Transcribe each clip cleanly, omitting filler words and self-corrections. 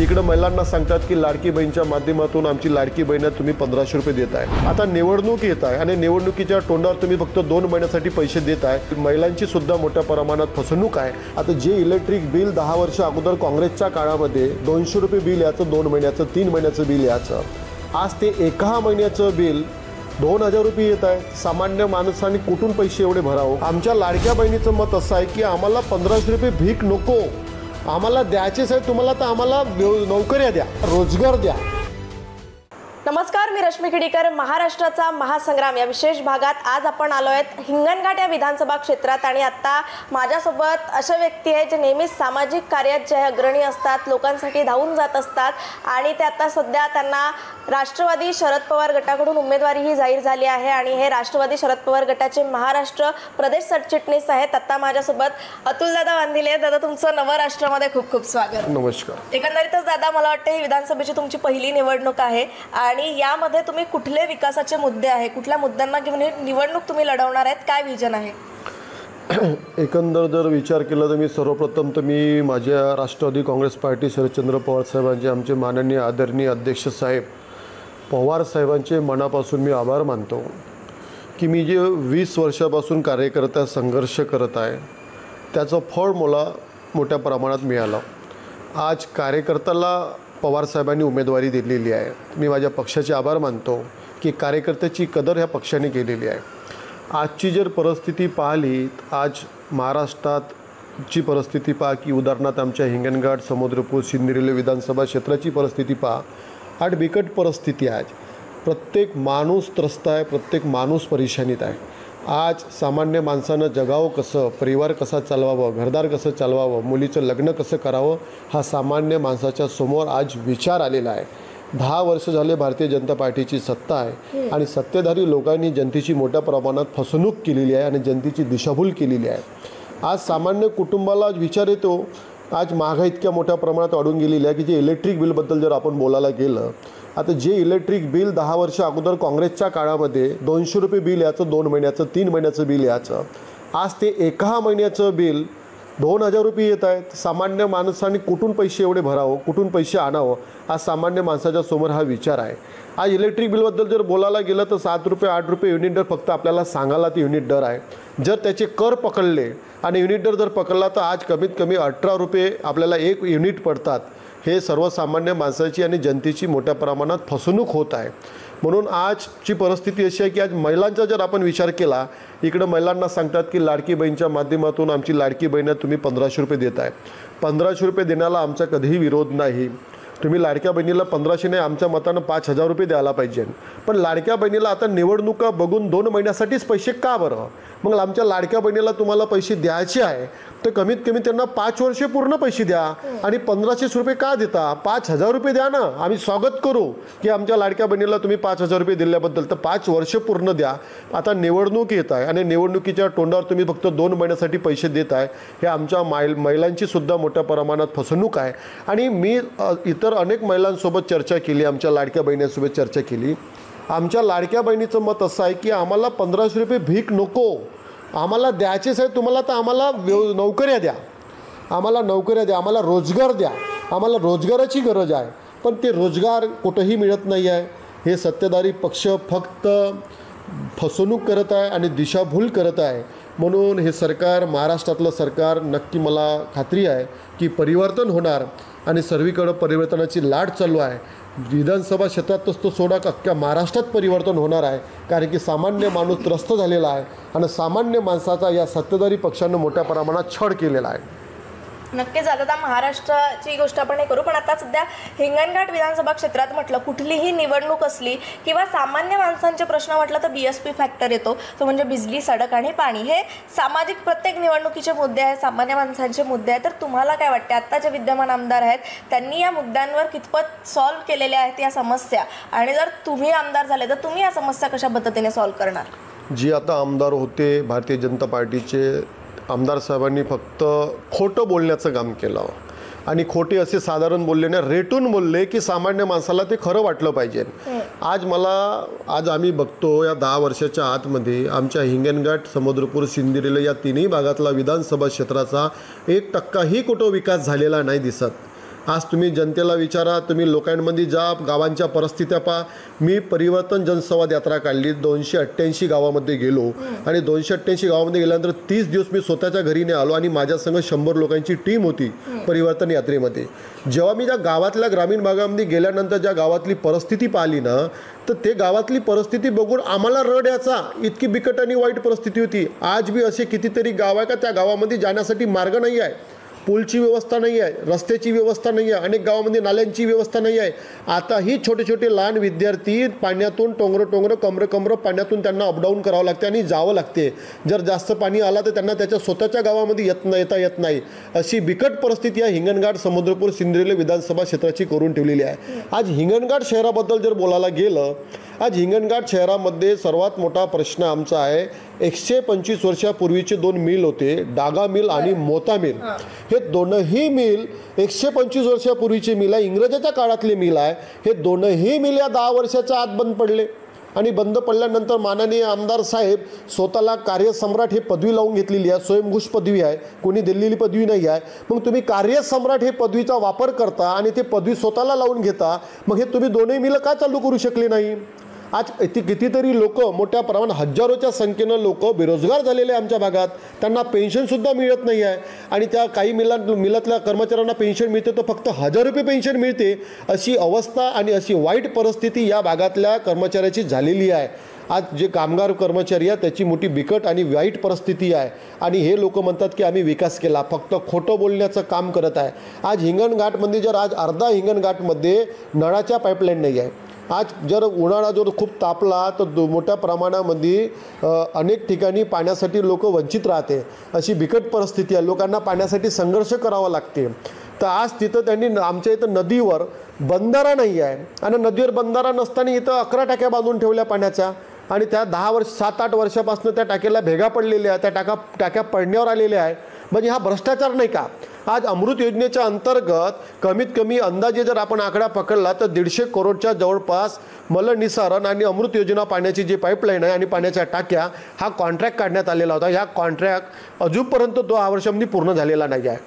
इकडे महिलांना सांगतात की लाडकी बहीणच्या माध्यमातून आमची लाडकी बहीण तुम्ही 1500 रुपये देताय। आता निवडणूक येत आहे आणि निवडणुकीच्या तोंडावर तुम्ही फक्त 2 महिन्यासाठी पैसे देताय। महिलांची सुद्धा मोठ्या प्रमाणात फसवणूक आहे। आता जे इलेक्ट्रिक बिल 10 वर्ष अगोदर काँग्रेसच्या काळामध्ये 200 रुपये बिल याचं 2 महिन्याचं 3 महिन्याचं बिल याचं आज ते 1 महिन्याचं बिल 2000 रुपये येत आहे। सामान्य माणसाने कुठून पैसे एवढे भरावं? आमच्या लाडक्या बहिणीचं मत असं आहे की आम्हाला 1500 रुपये भीक नको, आम्हाला द्यायचेच आहे तुम्हाला तर आम्हाला नोकऱ्या द्या, रोजगार द्या। नमस्कार, मी रश्मी खिडीकर। महाराष्ट्राचा महासंग्राम या विशेष भागात आज आपण आलो आहेत हिंगणघाट या विधानसभा क्षेत्रात आणि आता माझ्यासोबत अशा व्यक्ती आहेत जे नेहमीच सामाजिक कार्यात जे अग्रणी असतात, लोकांसाठी धावून जात असतात आणि ते आता सध्या त्यांना राष्ट्रवादी शरद पवार गटाकडून उमेदवारीही जाहीर झाली आहे आणि हे राष्ट्रवादी शरद पवार गटाचे महाराष्ट्र प्रदेश सरचिटणीस आहेत। आता माझ्यासोबत अतुलदादा वांदिले। दादा, तुमचं नवराष्ट्रामध्ये खूप खूप स्वागत। नमस्कार। एकंदरीतच दादा, मला वाटतं ही विधानसभेची तुमची पहिली निवडणूक आहे आणि यामध्ये तुम्ही कुठले विकासाचे मुद्दे आहे, कुठल्या मुद्द्यांना घेऊन निवडणूक तुम्ही लढवणार आहेत, काय विजन आहे? एकंदर जर विचार केला तर मी सर्वप्रथम तर मी माझ्या राष्ट्रवादी काँग्रेस पार्टी शरदचंद्र पवार साहेबांचे आमचे माननीय आदरणीय अध्यक्ष साहेब पवार साहेबांचे मनापासून मी आभार मानतो की मी जे 20 वर्षापासून कार्यकर्ता संघर्ष करत आहे त्याचं फळ मला मोठ्या प्रमाणात मिळालं। आज कार्यकर्त्याला पवार साहेबांनी उमेदवारी दिलेली आहे। मी माझ्या पक्षाचे आभार मानतो की कार्यकर्त्याची कदर ह्या पक्षाने केलेली आहे। आजची जर परिस्थिती पाहिली, आज महाराष्ट्रातची परिस्थिती पहा की उदाहरणार्थ आमच्या हिंगणघाट, समुद्रपूर, सिंदखेड विधानसभा क्षेत्राची परिस्थिती पहा। आज बिकट परिस्थिती आहे। प्रत्येक माणूस त्रस्त आहे, प्रत्येक माणूस परेशानीत आहे। आज सामान्य माणसानं जगावं कसं, परिवार कसा चालवावं, घरदार कसं चालवावं, मुलीचं लग्न कसं करावं, हा सामान्य माणसाच्या समोर आज विचार आलेला आहे। 10 वर्ष झाले भारतीय जनता पार्टीची सत्ता आहे आणि सत्तेधारी लोकांनी जनतेची मोठ्या प्रमाणात फसवणूक केलेली आहे आणि जनतेची दिशाभूल केलेली आहे। आज सामान्य कुटुंबाला आज विचार येतो, आज महागाई इतक्या मोठ्या प्रमाणात वाढून गेलेली आहे की जे इलेक्ट्रिक बिलबद्दल जर आपण बोलायला गेलं, आता जे इलेक्ट्रिक बिल 10 वर्ष अगोदर काँग्रेसच्या काळामध्ये 200 रुपये बिल याचं 2 महिन्याचं 3 महिन्याचं बिल याचं आज ते 1 महिन्याचं बिल 2000 रुपये येत आहे। सामान्य माणसाने कुठून पैसे एवढे भरावं, कुठून पैसे आणावं? आज सामान्य माणसाच्या समोर हा विचार आहे। आज इलेक्ट्रिक बिलबद्दल जर बोलायला गेलं तर 7 रुपये 8 रुपये युनिट दर फक्त आपल्याला सांगायला ते युनिट दर आहे। जर त्याचे कर पकडले आणि युनिट दर जर पकडला तर आज कमीत कमी 18 रुपये आपल्याला 1 युनिट पडतात। हे सर्वसामान्य माणसाची आणि जनतेची मोठ्या प्रमाणात फसवणूक होत आहे। म्हणून आजची परिस्थिती अशी आहे की आज महिलांचा जर आपण विचार केला, इकडे महिलांना सांगतात की लाडकी बहीणच्या माध्यमातून आमची लाडकी बहीण तुम्ही 1500 रुपये देताय। 1500 रुपये देण्याला आमचा कधीही विरोध नाही। तुम्ही लाडक्या बहिणीला 1500 नाही, आमच्या मतानं 5000 रुपये द्यायला पाहिजे। पण लाडक्या बहिणीला आता निवडणुका बघून 2 महिन्यासाठीच पैसे का बरं? मग आमच्या लाडक्या बहिणीला तुम्हाला पैसे द्यायचे आहे तर कमीत कमी त्यांना 5 वर्षे पूर्ण पैसे द्या आणि 1500 रुपये का देता? 5000 रुपये द्या ना, आम्ही स्वागत करू की आमच्या लाडक्या बहिणीला तुम्ही 5000 रुपये दिल्याबद्दल, तर 5 वर्ष पूर्ण द्या। आता निवडणूक येत आहे आणि निवडणुकीच्या तोंडावर तुम्ही फक्त 2 महिन्यासाठी पैसे देत आहे, हे आमच्या महिलांची सुद्धा मोठ्या प्रमाणात फसवणूक आहे। आणि मी इतर अनेक महिलांसोबत चर्चा केली, आमच्या लाडक्या बहिणींसोबत चर्चा केली। आमच्या लाडक्या बहिणीचं मत असं आहे की आम्हाला 1500 रुपये भीक नको, आम्हाला द्यायचेच आहे तुम्हाला तर आम्हाला नोकऱ्या द्या, आम्हाला नोकऱ्या द्या, आम्हाला रोजगार द्या, आम्हाला रोजगाराची गरज आहे। पण ते रोजगार कुठंही मिळत नाही आहे। हे सत्तेधारी पक्ष फक्त फसवणूक करत आहे आणि दिशाभूल करत आहे। म्हणून हे सरकार, महाराष्ट्रातलं सरकार, नक्की मला खात्री आहे की परिवर्तन होणार आणि सर्वीकडे परिवर्तनाची लाट चालू आहे। विधानसभा क्षेत्रातच तो सोडा, अख्ख्या महाराष्ट्रात परिवर्तन होणार आहे, कारण की सामान्य माणूस त्रस्त झालेला आहे आणि सामान्य माणसाचा या सत्तेधारी पक्षानं मोठ्या प्रमाणात छळ केलेला आहे। नक्कीच आता महाराष्ट्राची गोष्ट आपण हे करू, पण आता सध्या हिंगणघाट विधानसभा क्षेत्रात म्हटलं कुठलीही निवडणूक असली किंवा सामान्य माणसांचे प्रश्न म्हटलं तर BSP फॅक्टर येतो, तो म्हणजे बिजली, सडक आणि पाणी। हे सामाजिक प्रत्येक निवडणुकीचे मुद्दे आहेत, सामान्य माणसांचे मुद्दे आहेत। तर तुम्हाला काय वाटते, आता जे विद्यमान आमदार आहेत त्यांनी या मुद्द्यांवर कितपत सॉल्व्ह केलेल्या आहेत या समस्या, आणि जर तुम्ही आमदार झाले तर तुम्ही या समस्या कशा पद्धतीने सॉल्व्ह करणार? जी आता आमदार होते भारतीय जनता पार्टीचे आमदार साहेबांनी फक्त खोटं बोलण्याचं काम केलं आणि खोटे असे साधारण बोलले नाही, रेटून बोलले की सामान्य माणसाला ते खरं वाटलं पाहिजे. आज आम्ही बघतो या 10 वर्षाच्या आतमध्ये आमच्या हिंगणघाट, समुद्रपूर, सिंदखेड या तिन्ही भागातला विधानसभा क्षेत्राचा 1% कुठं विकास झालेला नाही दिसत. आज तुम्ही जनतेला विचारा, तुम्ही लोकांमध्ये जा, गावांच्या परिस्थित्या पहा. मी परिवर्तन जनसंवाद यात्रा काढली, 288 गावामध्ये गेलो आणि 288 गावामध्ये गेल्यानंतर 30 दिवस मी स्वतःच्या घरी नाही आलो आणि माझ्यासंग 100 लोकांची टीम होती परिवर्तन यात्रेमध्ये. जेव्हा मी त्या गावातल्या ग्रामीण भागामध्ये गेल्यानंतर ज्या गावातली परिस्थिती पाहिली ना, तर ते गावातली परिस्थिती बघून आम्हाला रड याचा, इतकी बिकट आणि वाईट परिस्थिती होती. आज बी असे कितीतरी गाव आहे का त्या गावामध्ये जाण्यासाठी मार्ग नाही आहे, पूलची व्यवस्था नाही आहे, रस्त्याची व्यवस्था नाही आहे, अनेक गावामध्ये नाल्यांची व्यवस्था नाही आहे. आताही छोटे छोटे लहान विद्यार्थी पाण्यातून टोंगरं कमरं पाण्यातून त्यांना अपडाऊन करावं लागते आणि जावं लागते. जर जास्त पाणी आला तर त्यांना त्याच्या स्वतःच्या गावामध्ये येता येत नाही. अशी बिकट परिस्थिती या हिंगणघाट, समुद्रपूर, सिंदखेड विधानसभा क्षेत्राची करून ठेवलेली आहे. आज हिंगणघाट शहराबद्दल जर बोलायला गेलं, आज हिंगणघाट शहरामध्ये सर्वात मोठा प्रश्न आमचा आहे. 125 वर्षापूर्वीचे 2 मिल होते, डागा मिल आणि मोता मिल. हे दोनही मिल 125 वर्षापूर्वीचे मिल आहे, इंग्रजाच्या काळातले मिल आहे. हे दोनही मिल या 10 वर्षाच्या आत बंद पडले आणि बंद पडल्यानंतर माननीय आमदार साहेब स्वतःला कार्यसम्राट हे पदवी लावून घेतलेली आहे. स्वयंघोष पदवी आहे, कोणी दिलेली पदवी नाही आहे. मग तुम्ही कार्यसम्राट हे पदवीचा वापर करता आणि ते पदवी स्वतःला लावून घेता. मग हे तुम्ही दोनही मिलं का चालू करू शकले नाही? आज कितीतरी लोक, मोठ्या प्रमाणात हजारोच्या संख्येनं लोक बेरोजगार झालेले आमच्या भागात. त्यांना पेन्शनसुद्धा मिळत नाही आहे आणि त्या काही मिलातल्या कर्मचाऱ्यांना पेन्शन मिळते तर फक्त 1000 रुपये पेन्शन मिळते. अशी अवस्था आणि अशी वाईट परिस्थिती या भागातल्या कर्मचाऱ्याची झालेली आहे. आज जे कामगार कर्मचारी आहेत त्याची मोठी बिकट आणि वाईट परिस्थिती आहे आणि हे लोक म्हणतात की आम्ही विकास केला, फक्त खोटं बोलण्याचं काम करत आहे. आज हिंगणघाटमध्ये जर आज अर्धा हिंगणघाटमध्ये नळाच्या पाईपलाईन नाही आहे. आज जर उन्हाळा जर खूप तापला तर मोठ्या प्रमाणामध्ये अनेक ठिकाणी पाण्यासाठी लोक वंचित राहते. अशी बिकट परिस्थिती आहे, लोकांना पाण्यासाठी संघर्ष करावा लागते. तर आज तिथं त्यांनी आमच्या इथं नदीवर बंधारा नाही आहे आणि नदीवर बंधारा नसताना इथं 11 टाक्या बांधून ठेवल्या पाण्याच्या आणि त्या 7-8 वर्षापासून त्या टाक्याला भेगा पडलेल्या आहेत, त्या टाक्या पडण्यावर आलेल्या आहे. म्हणजे हा भ्रष्टाचार नाही का? आज अमृत योजनेच्या अंतर्गत कमीत कमी अंदाजे जर आपण आकडा पकडला तर 150 करोडच्या जवळपास मलनिसारण आणि अमृत योजना पाण्याची जी पाईपलाईन आहे आणि पाण्याच्या टाक्या हा कॉन्ट्रॅक्ट काढण्यात आलेला होता. ह्या कॉन्ट्रॅक्ट अजूनपर्यंत 2 वर्षांमध्ये पूर्ण झालेला नाही आहे.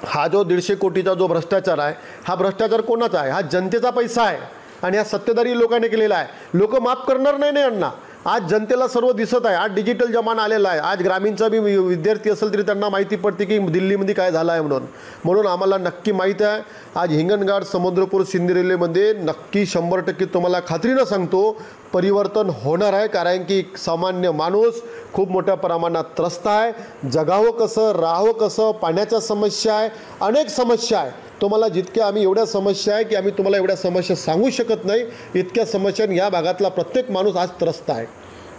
हा जो 150 कोटीचा जो भ्रष्टाचार आहे, हा भ्रष्टाचार कोणाचा आहे? हा जनतेचा पैसा आहे आणि हा सत्तेधारी लोकांनी केलेला आहे. लोक माफ करणार नाही यांना. आज जनतेला सर्व दिसत आहे. आज डिजिटल जमाना आलेला आहे. आज ग्रामीणचा बी विद्यार्थी असेल तरी त्यांना माहिती पडते की दिल्लीमध्ये काय झालं आहे म्हणून आम्हाला नक्की माहीत आहे. आज हिंगणघाट, समुद्रपूर, सिंदखेडमध्ये नक्की 100% तुम्हाला खात्रीनं सांगतो परिवर्तन होणार आहे. कारण की सामान्य माणूस खूप मोठ्या प्रमाणात त्रस्त आहे. जगावं कसं, राहावं कसं, पाण्याच्या समस्या आहे, अनेक समस्या आहे. तुम्हाला जितक्या आम्ही एवढ्या समस्या आहे की आम्ही तुम्हाला एवढ्या समस्या सांगू शकत नाही, इतक्या समस्या या भागातला प्रत्येक माणूस आज त्रस्त आहे.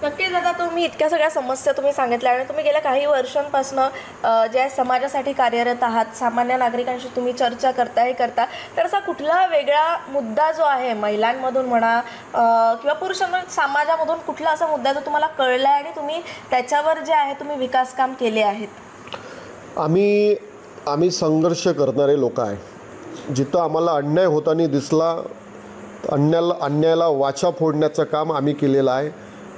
नक्कीच. आता तुम्ही इतक्या सगळ्या समस्या तुम्ही सांगितल्या आणि तुम्ही गेल्या काही वर्षांपासून ज्या समाजासाठी कार्यरत आहात, सामान्य नागरिकांशी तुम्ही चर्चा करता, हे करता, तर असा कुठला वेगळा मुद्दा जो आहे महिलांमधून म्हणा किंवा पुरुषांमधून, समाजामधून कुठला असा मुद्दा जो तुम्हाला कळला आहे आणि तुम्ही त्याच्यावर जे आहे तुम्ही विकास काम केले आहेत? आम्ही संघर्ष करणारे लोक आहे. जिथं आम्हाला अन्याय होताना दिसला, अन्यायाला वाचा फोडण्याचं काम आम्ही केलेलं आहे.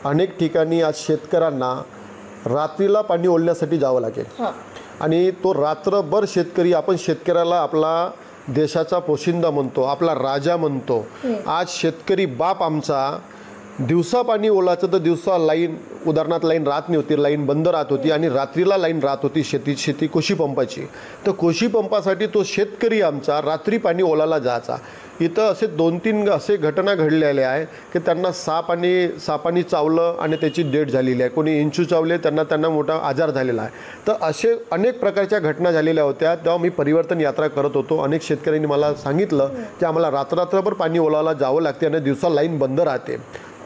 अनेक ठिकाणी आज शेतकऱ्यांना रात्रीला पाणी ओढण्यासाठी जावं लागेल आणि तो रात्रभर शेतकरी, आपण शेतकऱ्याला आपला देशाचा पोशिंदा म्हणतो, आपला राजा म्हणतो. आज शेतकरी बाप आमचा दिवसा पाणी ओलायचं तर दिवसा लाईन, उदाहरणार्थ लाईन राहत नाही होती, लाईन बंद राहत होती आणि रात्रीला लाईन राहत होती शेती कोशी पंपाची. तर कोशी पंपासाठी तो शेतकरी आमचा रात्री पाणी ओलायला जायचा. इथं असे 2-3 असे घटना घडलेल्या आहे की त्यांना सापानी चावलं आणि त्याची डेथ झालेली आहे. कोणी इंचू चावले, त्यांना मोठा आजार झालेला आहे. तर असे अनेक प्रकारच्या घटना झालेल्या होत्या. तेव्हा मी परिवर्तन यात्रा करत होतो. अनेक शेतकऱ्यांनी मला सांगितलं की आम्हाला रात्रभर पाणी ओलायला जावं लागते आणि दिवसा लाईन बंद राहते.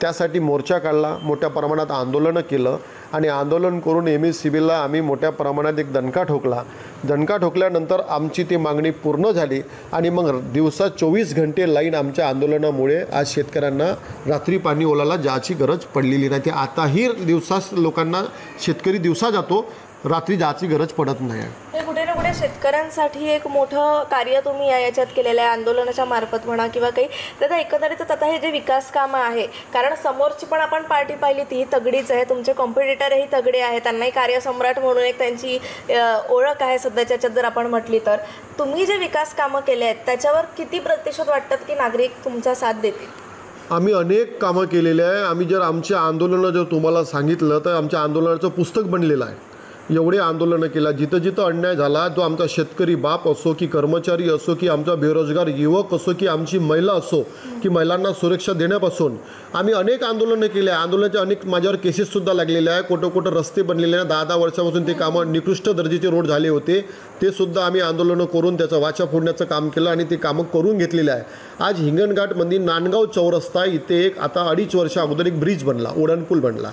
त्यासाठी मोर्चा काढला, मोठ्या प्रमाणात आंदोलनं केलं आणि आंदोलन करून MSCBला आम्ही मोठ्या प्रमाणात एक दणका ठोकला. दणका ठोकल्यानंतर आमची ती मागणी पूर्ण झाली आणि मग दिवसा 24 घंटे लाईन आमच्या आंदोलनामुळे आज शेतकऱ्यांना रात्री पाणी ओलायला जायची गरज पडलेली नाही. ते आताही लोकांना शेतकरी दिवसा जातो, रात्री जायची गरज पडत नाही. कुठे ना कुठे हिंगणघाटामध्ये शेतकऱ्यांसाठी एक मोठं कार्य तुम्ही याच्यात केलेलं आहे, आंदोलनाच्या मार्फत म्हणा किंवा काही. तर एकंदरीतच आता हे जे विकास कामं आहे, कारण समोरची पण आपण पार्टी पाहिली ती तगडीच आहे, तुमचे कॉम्पिटिटरही तगडे आहे, त्यांनाही कार्यसम्राट म्हणून एक त्यांची ओळख आहे सध्याच्या जर आपण म्हटली तर. तुम्ही जे विकास कामं केले आहेत त्याच्यावर किती प्रतिशत वाटतात की नागरिक तुमचा साथ देतील? आम्ही अनेक कामं केलेली आहे. आम्ही जर आमच्या आंदोलनं जर तुम्हाला सांगितलं तर आमच्या आंदोलनाचं पुस्तक बनलेलं आहे. एवढे आंदोलनं केला, जिथं जिथं अन्याय झाला, तो आमचा शेतकरी बाप असो की कर्मचारी असो की आमचा बेरोजगार युवक असो की आमची महिला असो की महिलांना सुरक्षा देण्यापासून आम्ही अनेक आंदोलनं केली आहे. आंदोलनाचे अनेक माझ्यावर केसेससुद्धा लागलेले आहे. कुठं रस्ते बनलेले आहे, 10-10 वर्षापासून ते कामं निकृष्ट दर्जाचे रोड झाले होते, ते सुद्धा आम्ही आंदोलनं करून त्याचा वाचा फोडण्याचं काम केलं आणि ते कामं करून घेतलेले आहे. आज हिंगणघाटमध्ये नांदगाव चौरस्ता इथे एक आता 2.5 वर्षा अगोदर एक ब्रिज बनला, उड्डाणपूल बनला.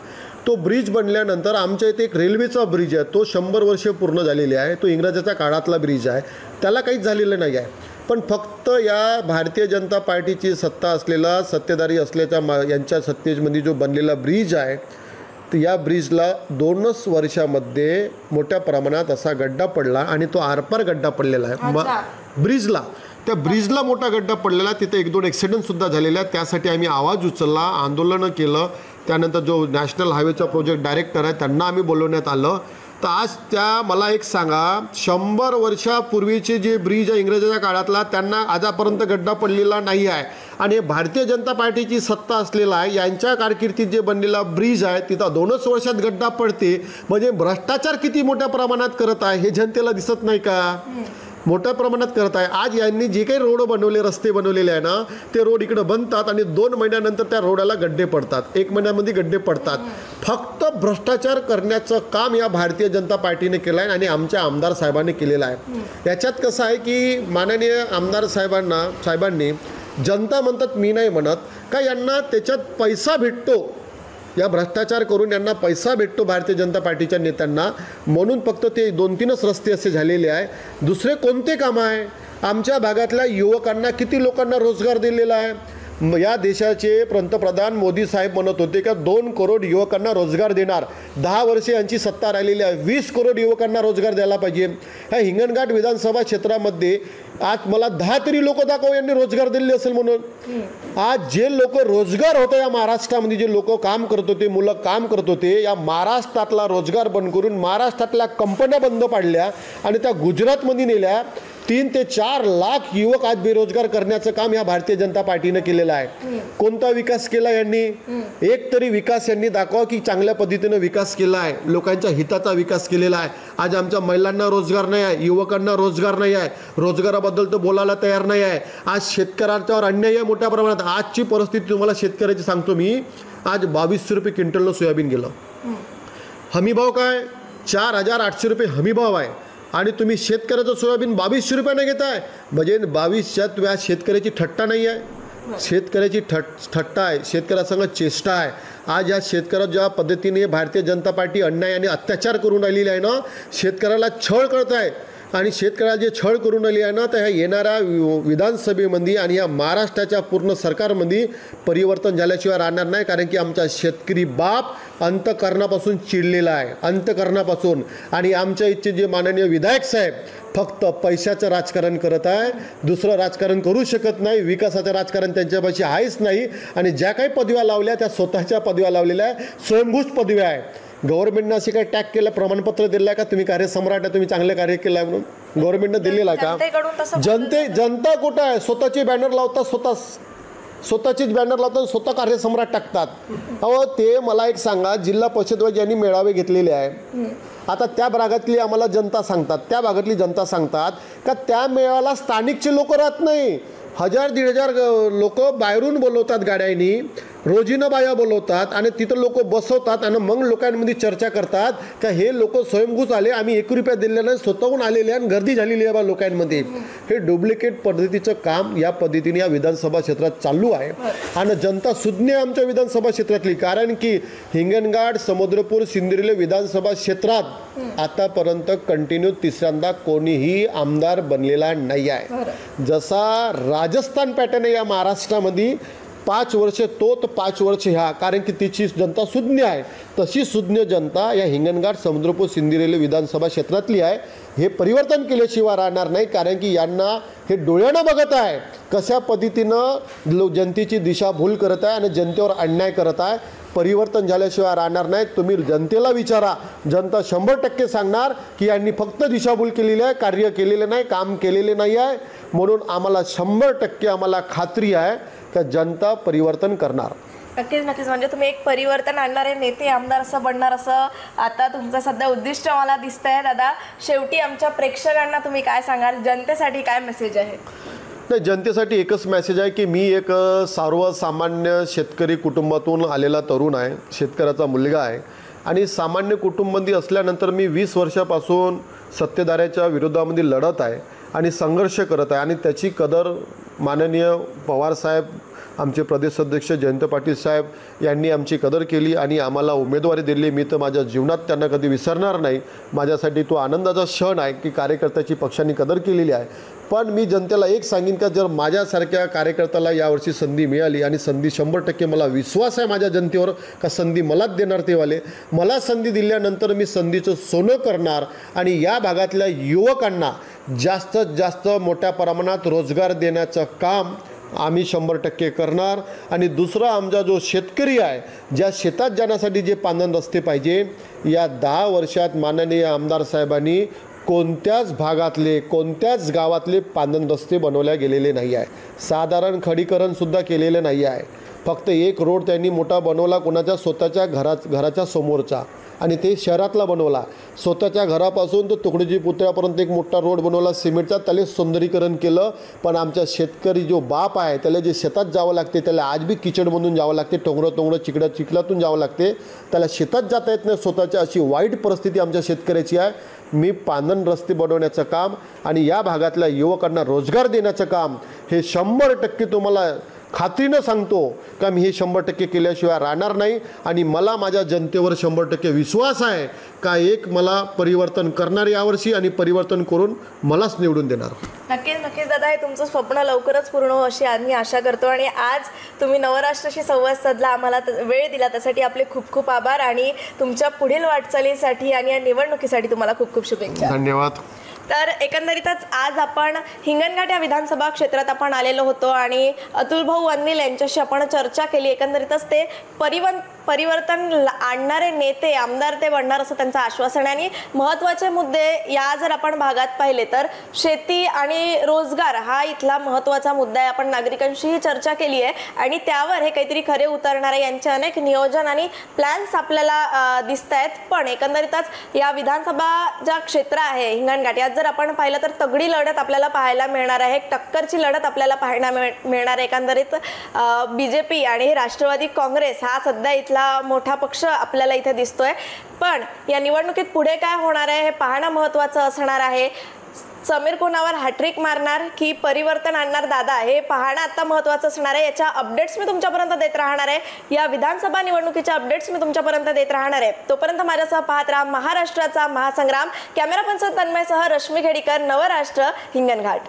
तो ब्रिज बनल्यानंतर आमच्या इथे एक रेल्वेचा ब्रिज आहे, तो 100 वर्षे पूर्ण झालेले आहे. तो इंग्रजाच्या काळातला ब्रिज आहे, त्याला काहीच झालेलं नाही आहे. पण फक्त या भारतीय जनता पार्टीची सत्ता असलेला सत्तेधारी असल्याच्या यांच्या सत्तेमध्ये जो बनलेला ब्रिज आहे, तर या ब्रिजला 2च वर्षामध्ये मोठ्या प्रमाणात असा गड्डा पडला आणि तो आरपार गड्डा पडलेला आहे ब्रिजला. त्या ब्रिजला मोठा गड्डा पडलेला, तिथे 1-2 ॲक्सिडेंटसुद्धा झालेले आहेत. त्यासाठी आम्ही आवाज उचलला, आंदोलनं केलं. त्यानंतर जो नॅशनल हायवेचा प्रोजेक्ट डायरेक्टर आहे त्यांना आम्ही बोलवण्यात आलं. तर आज मला एक सांगा, 100 वर्षापूर्वीचे जे ब्रिज आहे इंग्रजाच्या काळातला, त्यांना आजपर्यंत गड्डा पडलेला नाही आहे. आणि भारतीय जनता पार्टीची सत्ता असलेला आहे, यांच्या कारकिर्दीत जे बनलेला ब्रिज आहे तिथं 2च वर्षात गड्डा पडते. म्हणजे भ्रष्टाचार किती मोठ्या प्रमाणात करत आहे हे जनतेला दिसत नाही का? मोठ्या प्रमाणात करत आहे. आज यांनी जे काही रोड बनवले, रस्ते बनवलेले आहे ना, ते रोड इकडं बनतात आणि 2 महिन्यानंतर त्या रोडाला गड्डे पडतात, 1 महिन्यामध्ये गड्डे पडतात. फक्त भ्रष्टाचार करण्याचं काम या भारतीय जनता पार्टीने केलं आहे आणि आमच्या आमदार साहेबांनी केलेलं आहे. याच्यात कसं आहे की माननीय आमदार साहेबांनी जनता म्हणतात, मी नाही म्हणत, का यांना त्याच्यात पैसा भेटतो, या भ्रष्टाचार करून यांना पैसा भेटतो भारतीय जनता पार्टीच्या नेत्यांना, म्हणून फक्त ते 2-3च रस्ते असे झालेले आहे. दुसरे कोणते कामं आहे? आमच्या भागातल्या युवकांना किती लोकांना रोजगार दिलेला आहे? या देशाचे पंतप्रधान मोदी साहेब म्हणत होते का 2 करोड युवकांना रोजगार देणार. 10 वर्षे यांची सत्ता राहिलेली आहे, 20 करोड युवकांना रोजगार द्यायला पाहिजे. ह्या हिंगणघाट विधानसभा क्षेत्रामध्ये आज मला 10 तरी लोक दाखव यांनी रोजगार दिले असेल म्हणून. आज जे लोक रोजगार होते या महाराष्ट्रामध्ये, जे लोक काम करत होते, मुलं काम करत होते, या महाराष्ट्रातला रोजगार बंद करून महाराष्ट्रातल्या कंपन्या बंद पाडल्या आणि त्या गुजरातमध्ये नेल्या. 3 ते 4 लाख युवक आज बेरोजगार करण्याचं काम या भारतीय जनता पार्टीनं केलेलं आहे. कोणता विकास केला यांनी? एक तरी विकास यांनी दाखवा की चांगल्या पद्धतीनं विकास केला आहे, लोकांच्या हिताचा विकास केलेला आहे. आज आमच्या महिलांना रोजगार नाही आहे, युवकांना रोजगार नाही आहे, रोजगाराबद्दल तर बोलायला तयार नाही आहे. आज शेतकऱ्यांच्यावर अन्याय आहे मोठ्या प्रमाणात. आजची परिस्थिती तुम्हाला शेतकऱ्याची सांगतो मी. आज 2200 रुपये क्विंटलनं सोयाबीन गेलं. हमीभाव काय? 4800 रुपये हमीभाव आहे आणि तुम्ही शेतकऱ्याचं सोयाबीन 2200 रुपयाने घेताय. म्हणजे 22च्या तुम्ही शेतकऱ्याची थट्टा नाही आहे, शेतकऱ्याची थट्टा आहे, शेतकऱ्यासंग चेष्टा आहे. आज या शेतकऱ्या ज्या पद्धतीने भारतीय जनता पार्टी अन्याय आणि अत्याचार करून राहिलेली आहे ना, शेतकऱ्याला छळ करत आहे आणि शेतकऱ्याला जे छळ करून राहिली आहे ना, तर ह्या येणाऱ्या विधानसभेमध्ये आणि या महाराष्ट्राच्या पूर्ण सरकारमध्ये परिवर्तन झाल्याशिवाय राहणार नाही. कारण की आमचा शेतकरी बाप अंतकरणापासून चिडलेला आहे, अंतकरणापासून. आणि आमच्या इथचे जे माननीय विधायक साहेब फक्त पैशाचं राजकारण करत आहे, दुसरं राजकारण करू शकत नाही. विकासाचं राजकारण त्यांच्यापाशी आहेच नाही. आणि ज्या काही पदव्या लावल्या त्या स्वतःच्या पदव्या लावलेल्या आहे, स्वयंभूत पदव्या आहे. गव्हर्नमेंटनं असे काही टॅग केलं, प्रमाणपत्र दिलं आहे का तुम्ही कार्यसम्राट आहे, तुम्ही चांगलं कार्य केलं आहे म्हणून? गव्हर्नमेंटनं दिलेलं आहे का? जनता कुठं आहे? स्वतःची बॅनर लावतात, स्वतःचीच बॅनर लावतात, स्वतः कार्यसम्राट टाकतात. अहो ते मला एक सांगा, जिल्हा परिषदवर ज्यांनी मेळावे घेतलेले आहे, आता त्या भागातली आम्हाला जनता सांगतात, त्या भागातली जनता सांगतात का त्या मेळाव्याला स्थानिकचे लोक राहत नाही. 1000-1500 लोक बाहेरून बोलवतात, गाड्यांनी रोजीनं बाया बोलवतात आणि तिथं लोक बसवतात आणि मग लोकांमध्ये चर्चा करतात का हे लोक स्वयंभूत आले, आम्ही 1 रुपया दिलेला नाही, स्वतःहून आलेले आणि गर्दी झालेली आहे बा लोकांमध्ये. हे डुप्लिकेट पद्धतीचं काम या पद्धतीने या विधानसभा क्षेत्रात चालू आहे. आणि जनता सुज्ञ आमच्या विधानसभा क्षेत्रातली, कारण की हिंगणघाट, समुद्रपूर, सिंदुर्ली विधानसभा क्षेत्रात आतापर्यंत कंटिन्यू 3ऱ्यांदा कोणीही आमदार बनलेला नाही आहे. जसा राजस्थान पॅटर्न आहे या महाराष्ट्रामध्ये, 5 वर्ष तो तर 5 वर्ष ह्या, कारण की तिची जनता सुज्ञ आहे, तशी सुज्ञ जनता या हिंगणघाट, समुद्रपूर, सिंदुर्ली विधानसभा क्षेत्रातली आहे. हे परिवर्तन केल्याशिवाय राहणार नाही, कारण की यांना हे डोळ्यानं बघत आहे कशा पद्धतीनं जनतेची दिशाभूल करत आहे आणि जनतेवर अन्याय करत आहे. परिवर्तन झाल्याशिवाय राहणार नाही. तुम्ही जनतेला विचारा, जनता 100% सांगणार की यांनी फक्त दिशाभूल केलेली आहे, कार्य केलेले नाही, काम केलेले नाही आहे. म्हणून आम्हाला 100% आम्हाला खात्री आहे की जनता परिवर्तन करणार. नक्कीच नक्कीच. म्हणजे तुम्ही एक परिवर्तन आणणारे नेते आमदार असं बनणार असं आता तुमचं सध्या उद्दिष्ट मला दिसतंय. दादा, शेवटी आमच्या प्रेक्षकांना तुम्ही काय सांगाल, जनतेसाठी काय मेसेज आहे? नाही, जनतेसाठी एकच मेसेज आहे की मी एक सर्वसामान्य शेतकरी कुटुंबातून आलेला तरुण आहे, शेतकऱ्याचा मुलगा आहे आणि सामान्य कुटुंबामध्ये असल्यानंतर मी 20 वर्षापासून सत्तेधाऱ्याच्या विरोधामध्ये लढत आहे आणि संघर्ष करत आहे आणि त्याची कदर माननीय पवारसाहेब, आमचे प्रदेश अध्यक्ष जयंत पाटील साहेब यांनी आमची कदर केली आणि आम्हाला उमेदवारी दिली. मी तर माझ्या जीवनात त्यांना कधी विसरणार नाही. माझ्यासाठी तो आनंदाचा क्षण आहे की कार्यकर्त्याची पक्षाने कदर केलेली आहे. पण मी जनतेला एक सांगेन का जर माझ्यासारख्या कार्यकर्त्याला यावर्षी संधी मिळाली आणि संधी 100% मला विश्वास आहे माझ्या जनतेवर का संधी मलाच देणार तेवाले, मला संधी दिल्यानंतर मी संधीचं सोनं करणार आणि या भागातल्या युवकांना जास्तीत जास्त मोठ्या प्रमाणात रोजगार देण्याचं काम आम्ही 100% करणार. आणि दुसरा आमचा जो शेतकरी आहे, ज्या शेतात जाण्यासाठी जे पांदन रस्ते पाहिजे, या 10 वर्षात माननीय आमदार साहेबांनी कोणत्याच भागातले कोणत्याच गावातले पांदन रस्ते बनवल्या गेलेले नाही आहे. साधारण खडीकरणसुद्धा केलेले नाही आहे. फक्त एक रोड त्यांनी मोठा बनवला कोणाच्या स्वतःच्या घराच्या समोरचा आणि ते शहरातला बनवला. स्वतःच्या घरापासून तो तुकडोजी पुतळ्यापर्यंत एक मोठा रोड बनवला सिमेंटचा, त्याला सौंदर्यीकरण केलं. पण आमच्या शेतकरी जो बाप आहे त्याला जे शेतात जावं लागते, त्याला आज बी किचडमधून जावं लागते, टोंगरं चिखलातून जावं लागते, त्याला शेतात जाता येत नाही स्वतःच्या. अशी वाईट परिस्थिती आमच्या शेतकऱ्याची आहे. मी पांदन रस्ते बनवण्याचं काम आणि या भागातल्या युवकांना रोजगार देण्याचं काम हे 100% तुम्हाला खात्रीनं सांगतो का मी हे 100% केल्याशिवाय राहणार नाही. आणि मला माझ्या जनतेवर 100% विश्वास आहे का एक मला परिवर्तन करणार यावर्षी आणि परिवर्तन करून मलाच निवडून देणार. नक्कीच नक्कीच दादा, हे तुमचं स्वप्न लवकरच पूर्ण हो अशी आम्ही आशा करतो. आणि आज तुम्ही नवराष्ट्राशी संवाद साधला, आम्हाला वेळ दिला, त्यासाठी आपले खूप खूप आभार आणि तुमच्या पुढील वाटचालीसाठी आणि या निवडणुकीसाठी तुम्हाला खूप खूप शुभेच्छा. धन्यवाद. तर एकंदरीतच आज आपण हिंगणघाट या विधानसभा क्षेत्रात आपण आलेलो होतो आणि अतुलभाऊ अनिल यांच्याशी आपण चर्चा केली. एकंदरीतच ते परिवर्तन आणणारे नेते आमदार ते बनणार असं त्यांचं आश्वासन आहे. आणि महत्त्वाचे मुद्दे या जर आपण भागात पाहिले तर शेती आणि रोजगार हा इथला महत्त्वाचा मुद्दा आहे. आपण नागरिकांशीही चर्चा केली आहे आणि त्यावर हे काहीतरी खरे उतरणारे यांचे अनेक नियोजन आणि प्लॅन्स आपल्याला दिसत आहेत. पण एकंदरीतच या विधानसभा ज्या क्षेत्र आहे हिंगणघाट, यात जर आपण पाहिलं तर तगडी लढत आपल्याला पाहायला मिळणार आहे, टक्करची लढत आपल्याला पाहायला मिळणार आहे. एकंदरीत BJP आणि राष्ट्रवादी काँग्रेस हा सध्या इथला मोठा पक्ष आपल्याला इथे दिसतोय. पण या निवडणुकीत पुढे काय होणार आहे हे पाहणं महत्त्वाचं असणार आहे. समीर कोणावर हॅट्रिक मारणार की परिवर्तन आणणार दादा, हे पाहणं आता महत्त्वाचं असणार आहे. याच्या अपडेट्स मी तुमच्यापर्यंत देत राहणार आहे. या विधानसभा निवडणुकीच्या अपडेट्स मी तुमच्यापर्यंत देत राहणार आहे. तोपर्यंत माझ्यासह पाहत राहा महाराष्ट्राचा महासंग्राम. कॅमेरा पर्सन तन्मयसह रश्मी खेडीकर, नवराष्ट्र, हिंगणघाट.